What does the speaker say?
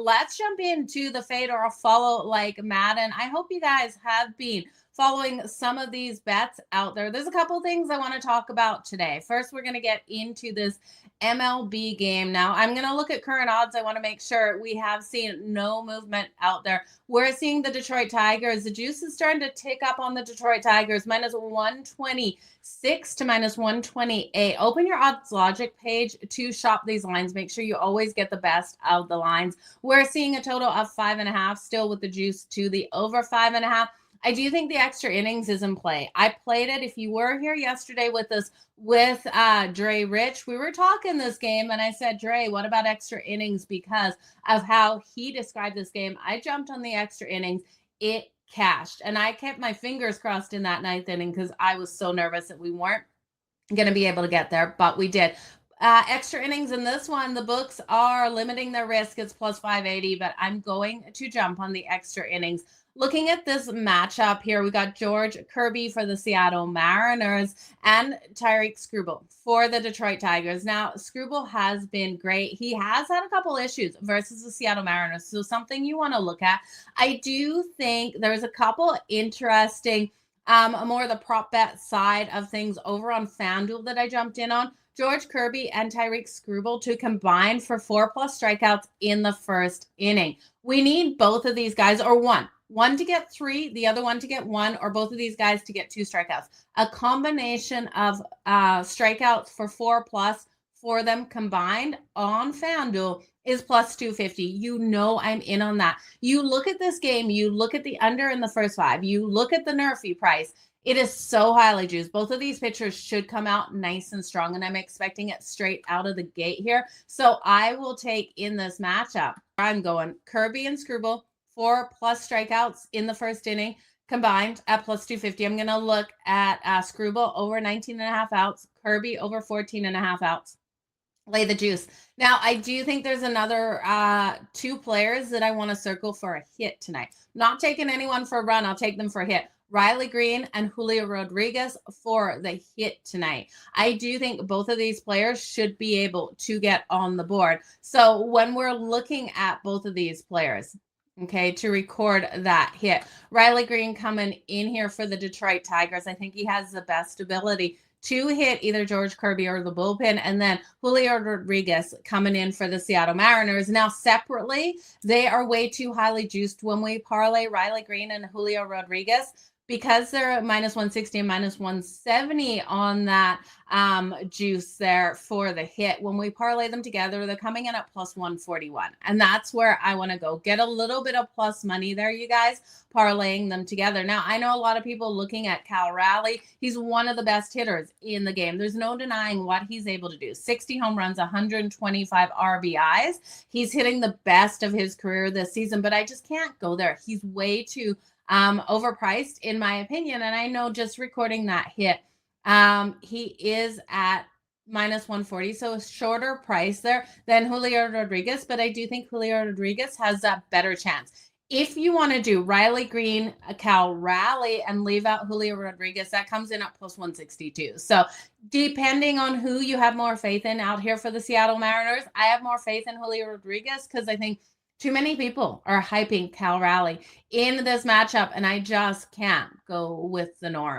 Let's jump into the fade or a follow like Madden. I hope you guys have been following some of these bets out there. There's a couple things I want to talk about today. First, we're going to get into this MLB game. Now, I'm going to look at current odds. I want to make sure we have seen no movement out there. We're seeing the Detroit Tigers. The juice is starting to tick up on the Detroit Tigers, minus 126 to minus 128. Open your odds logic page to shop these lines. Make sure you always get the best of the lines. We're seeing a total of 5.5 still with the juice to the over 5.5. I do think the extra innings is in play. I played it. If you were here yesterday with us with Dre Rich, we were talking this game, and I said, Dre, what about extra innings? Because of how he described this game, I jumped on the extra innings. It cashed, and I kept my fingers crossed in that ninth inning because I was so nervous that we weren't going to be able to get there, but we did. Extra innings in this one, the books are limiting their risk. It's plus 580, but I'm going to jump on the extra innings. Looking at this matchup here, we got George Kirby for the Seattle Mariners and Tyreek Skubal for the Detroit Tigers. Now, Skubal has been great. He has had a couple issues versus the Seattle Mariners, so something you want to look at. I do think there's a couple interesting, more the prop bet side of things over on FanDuel that I jumped in on. George Kirby and Tyreek Skubal to combine for 4+ strikeouts in the first inning. We need both of these guys, or one to get 3, the other one to get 1, or both of these guys to get 2 strikeouts. A combination of strikeouts for 4+ for them combined on FanDuel is plus 250. You know I'm in on that. You look at this game, you look at the under in the first 5, you look at the Nerfy price. It is so highly juiced. Both of these pitchers should come out nice and strong, and I'm expecting it straight out of the gate here. So I will take in this matchup. I'm going Kirby and Skubal, 4+ strikeouts in the first inning combined at plus 250. I'm going to look at Skubal over 19.5 outs, Kirby over 14.5 outs. Lay the juice. Now, I do think there's another 2 players that I want to circle for a hit tonight. Not taking anyone for a run. I'll take them for a hit. Riley Green and Julio Rodriguez for the hit tonight. I do think both of these players should be able to get on the board. So when we're looking at both of these players, okay, to record that hit, Riley Green coming in here for the Detroit Tigers, I think he has the best ability to hit either George Kirby or the bullpen, and then Julio Rodriguez coming in for the Seattle Mariners. Now, separately, they are way too highly juiced when we parlay Riley Green and Julio Rodriguez, because they're at minus 160 and minus 170 on that juice there for the hit. When we parlay them together, they're coming in at plus 141. And that's where I want to go. Get a little bit of plus money there, you guys, parlaying them together. Now, I know a lot of people looking at Cal Raleigh. He's one of the best hitters in the game. There's no denying what he's able to do. 60 home runs, 125 RBIs. He's hitting the best of his career this season, but I just can't go there. He's way too overpriced in my opinion. And I know just recording that hit, he is at minus 140. So a shorter price there than Julio Rodriguez, but I do think Julio Rodriguez has that better chance. If you want to do Riley Green, Cal Raleigh, and leave out Julio Rodriguez, that comes in at plus 162. So depending on who you have more faith in out here for the Seattle Mariners, I have more faith in Julio Rodriguez because I think too many people are hyping Cal Raleigh in this matchup, and I just can't go with the norm.